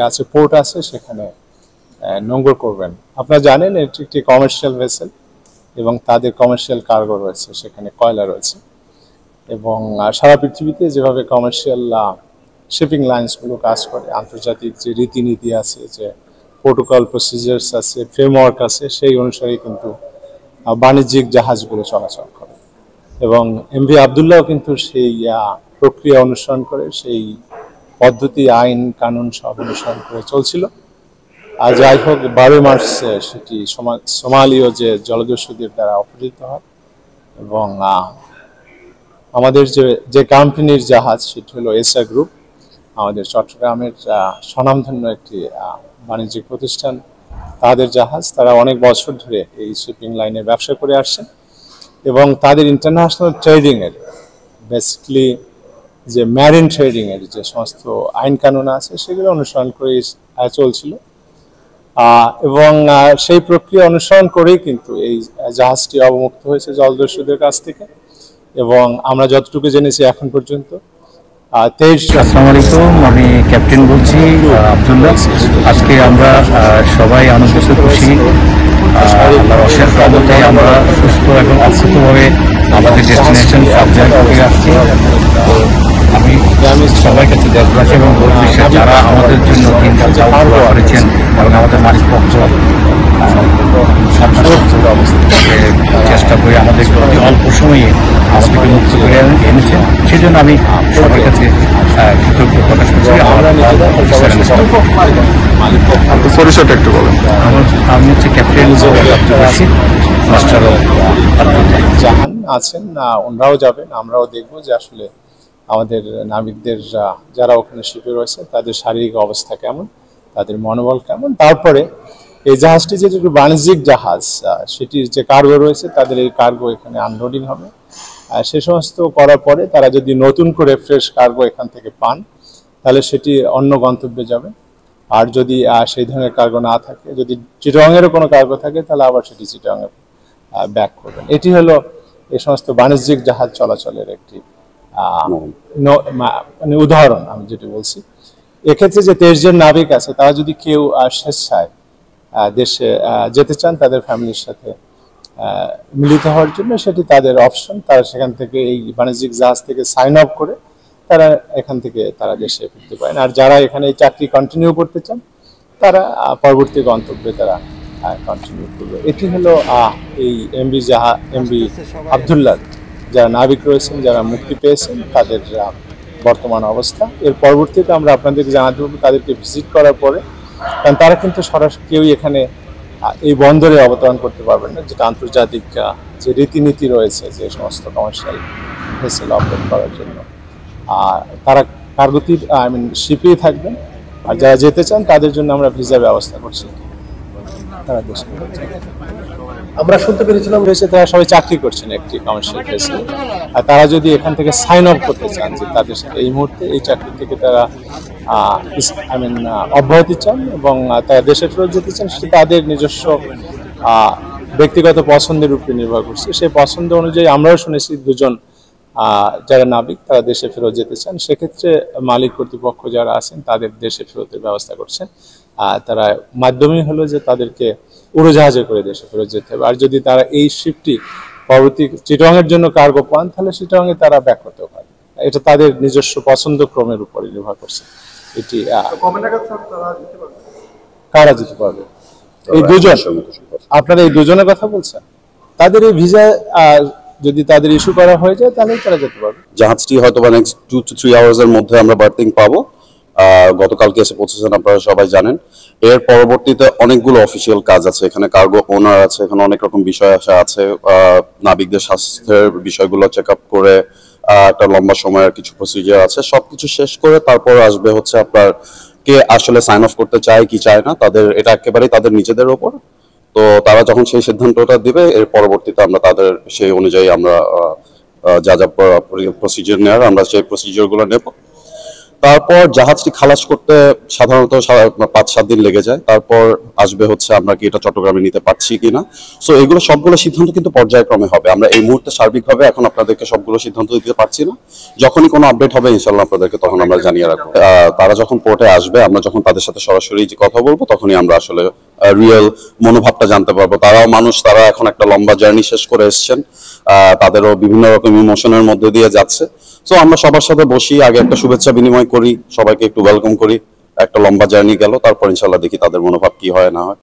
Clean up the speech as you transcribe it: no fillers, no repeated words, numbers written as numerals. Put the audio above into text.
আছে, পোর্ট আছে, সেখানে নোঙ্গর করবেন। আপনারা জানেন এটি একটি কমার্শিয়াল ভেসেল এবং তাদের কমার্শিয়াল কার্গো রয়েছে, সেখানে কয়লা রয়েছে। এবং সারা পৃথিবীতে যেভাবে কমার্শিয়াল শিপিং লাইন্সগুলো কাজ করে, আন্তর্জাতিক যে রীতিনীতি আছে, যে প্রোটোকল প্রসিজার্স আছে, ফ্রেমওয়ার্ক আছে, সেই অনুসারেই কিন্তু বাণিজ্যিক জাহাজগুলো চলাচল করে। এবং এমভি আবদুল্লাহ কিন্তু সেই প্রক্রিয়া অনুসরণ করে, সেই পদ্ধতি, আইন কানুন সব অনুসরণ করে চলছিল। আর যাই হোক, 12 মার্চ সেটি সোমালীয় যে জলদস্যুদের দ্বারা অপহৃত হয়। এবং আমাদের যে কোম্পানির জাহাজ, সেটি হলো এসা গ্রুপ, আমাদের চট্টগ্রামের স্বনামধন্য একটি বাণিজ্যিক প্রতিষ্ঠান। তাদের জাহাজ, তারা অনেক বছর ধরে এই শিপিং লাইনে ব্যবসা করে আসছে এবং তাদের ইন্টারন্যাশনাল ট্রেডিংয়ের, বেসিক্যালি যে ম্যারিন ট্রেডিংয়ের যে সমস্ত আইন কানুন আছে, সেগুলো অনুসরণ করে চলছিল। এবং সেই প্রক্রিয়া অনুসরণ করেই কিন্তু এই জাহাজটি অবমুক্ত হয়েছে জলদস্যুদের কাছ থেকে। এবং আমরা যতটুকু জেনেছি এখন পর্যন্ত 23 জন। আসসালামু আলাইকুম, আমি ক্যাপ্টেন বলছি আব্দুল্লাহ। আজকে আমরা সবাই আনন্দিত, খুশি। আল্লাহর অশেষ রহমতে আমরা সুস্থ এবং অক্ষতভাবে আমাদের ডেস্টিনেশন সাবজেক্ট হয়ে আসছি। আমি সবাই কাছে দেশবাসী এবং বিশ্বের যারা আমাদের জন্য দিন করেছেন এবং আমাদের মালিক পক্ষ চেষ্টা করে আমাদের অতি অল্প সময়ে আমাদেরকে মুক্ত করে এনেছেন, সেই জন্য আমি সবার কাছে কৃতজ্ঞ প্রকাশ করছি। পরিচয়টা একটু বলেন। আমি হচ্ছে ক্যাপ্টেন মাস্টার জাহান আছেন, ওনারাও যাবেন। আমরাও দেখব যে আসলে আমাদের নাবিকদের যারা ওখানে শিপে রয়েছে তাদের শারীরিক অবস্থা কেমন, তাদের মনোবল কেমন। তারপরে এই জাহাজটি যেটি একটু বাণিজ্যিক জাহাজ, সেটির যে কার্গো রয়েছে, তাদের এই কার্গো এখানে আনলোডিং হবে। সে সমস্ত করার পরে তারা যদি নতুন করে ফ্রেশ কার্গো এখান থেকে পান, তাহলে সেটি অন্য গন্তব্যে যাবে। আর যদি সেই ধরনের কার্গো না থাকে, যদি চিটাগংয়েরও কোনো কার্গো থাকে, তাহলে আবার সেটি চিটাগংয়ে ব্যাক করবেন। এটি হলো এই সমস্ত বাণিজ্যিক জাহাজ চলাচলের একটি মানে উদাহরণ আমি যেটি বলছি। এক্ষেত্রে যে 23 জন নাবিক আছে, তারা যদি কেউ স্বেচ্ছায় দেশে যেতে চান তাদের ফ্যামিলির সাথে মিলিত হওয়ার জন্য, সেটি তাদের অপশন। তারা সেখান থেকে এই বাণিজ্যিক জাহাজ থেকে সাইন আপ করে তারা এখান থেকে তারা দেশে ফিরতে পারেন। আর যারা এখানে এই চাকরি কন্টিনিউ করতে চান, তারা পরবর্তী গন্তব্যে তারা কন্টিনিউ করবে। এটি হলো এই এমভি আবদুল্লাহ যারা নাবিক রয়েছেন, যারা মুক্তি পেয়েছেন, তাদের বর্তমান অবস্থা। এর পরবর্তীতে আমরা আপনাদেরকে জানাতে পারবো তাদেরকে ভিজিট করার পরে, কারণ তারা কিন্তু সরাসরি কেউই এখানে এই বন্দরে অবতরণ করতে পারবেন না, যেটা আন্তর্জাতিক যে রীতিনীতি রয়েছে যে সমস্ত কমার্শিয়াল ভেসেল অপারেট করার জন্য। তারা কার্গোতে শিপেই থাকবেন। আর যারা যেতে চান তাদের জন্য আমরা ভিসার ব্যবস্থা করছি। তারা দেশে আমরা শুনতে পেরেছিলাম রয়েছে তারা সবাই চাকরি করছেন একটি কমার্শিয়াল ভেসেলে। আর তারা যদি এখান থেকে সাইন আপ করতে চান যে তাদের সাথে এই মুহূর্তে এই চাকরি থেকে তারা অব্যাহতি চান এবং তারা দেশে ফেরত যেতে চান, সেটা তাদের নিজস্ব ব্যক্তিগত পছন্দের উপরে নির্ভর করছে। সেই পছন্দ অনুযায়ী আমরাও শুনেছি 2 জন যারা নাবিক তারা দেশে ফেরত যেতে চান। সেক্ষেত্রে মালিক কর্তৃপক্ষ যারা আছেন তাদের দেশে ফেরতের ব্যবস্থা করছেন। তারা মাধ্যমে হলো যে তাদেরকে উড়োজাহাজে করে দেশে ফেরত যেতে হবে। আর যদি তারা এই শিপটি পরবর্তী চিটাগংয়ের জন্য কার্গো পান, তাহলে চিটাগংয়ে তারা ব্যাক করতে পারে। এটা তাদের নিজস্ব পছন্দ ক্রমের উপরে নির্ভর করছে। এটি কারা যেতে পারবে? এই 2 জন। আপনারা এই 2 জনের কথা বলছেন? তাদের এই ভিসা যদি তাদের ইস্যু করা হয়ে যায়, তাহলে তারা যেতে পারবে। জাহাজটি হয়তো বা নেক্সট 2 to 3 আওয়ার্স এর মধ্যে আমরা বার্থিং পাবো। গতকালকে এসে পৌঁছেছেন, আপনারা সবাই জানেন। এর পরবর্তীতে অনেকগুলো অফিসিয়াল কাজ আছে, এখানে কার্গো ওনার আছে, এখানে অনেক রকম বিষয় আসা আছে। নাবিকদের স্বাস্থ্যের বিষয়গুলো চেক আপ করে একটা লম্বা সময়ের কিছু প্রসিজার আছে, সবকিছু শেষ করে তারপর আসবে হচ্ছে আপনার কে আসলে সাইন অফ করতে চায় কি চায় না, তাদের এটা একেবারেই তাদের নিজেদের ওপর। তো তারা যখন সেই সিদ্ধান্তটা দিবে, এর পরবর্তীতে আমরা তাদের সেই অনুযায়ী আমরা যা যা প্রসিজার নেওয়ার আমরা সেই প্রসিজারগুলো নেব। তারপর জাহাজটি খালাস করতে সাধারণত 5-7 দিন লেগে যায়। তারপর আসবে হচ্ছে আমরা কি এটা চট্টগ্রামে নিতে পারছি কিনা। সো এগুলো সবগুলো সিদ্ধান্ত কিন্তু পর্যায়ক্রমে হবে। আমরা এই মুহূর্তে সার্বিকভাবে এখন আপনাদেরকে সবগুলো সিদ্ধান্ত দিতে পারছি না। যখনই কোনো আপডেট হবে ইনশাল্লাহ আপনাদেরকে তখন আমরা জানিয়ে রাখবো। তারা যখন পোর্টে আসবে, আমরা যখন তাদের সাথে সরাসরি যে কথা বলবো, তখনই আমরা আসলে রিয়েল মনোভাবটা জানতে পারবো। তারাও মানুষ, তারা এখন একটা লম্বা জার্নি শেষ করে এসছেন, তাদেরও বিভিন্ন রকম ইমোশনের মধ্যে দিয়ে যাচ্ছে। সো আমরা সবার সাথে বসি, আগে একটা শুভেচ্ছা বিনিময় করি, সবাইকে একটু ওয়েলকাম করি, একটা লম্বা জার্নি গেল, তারপর ইনশাল্লাহ দেখি তাদের মনোভাব কি হয় না হয়।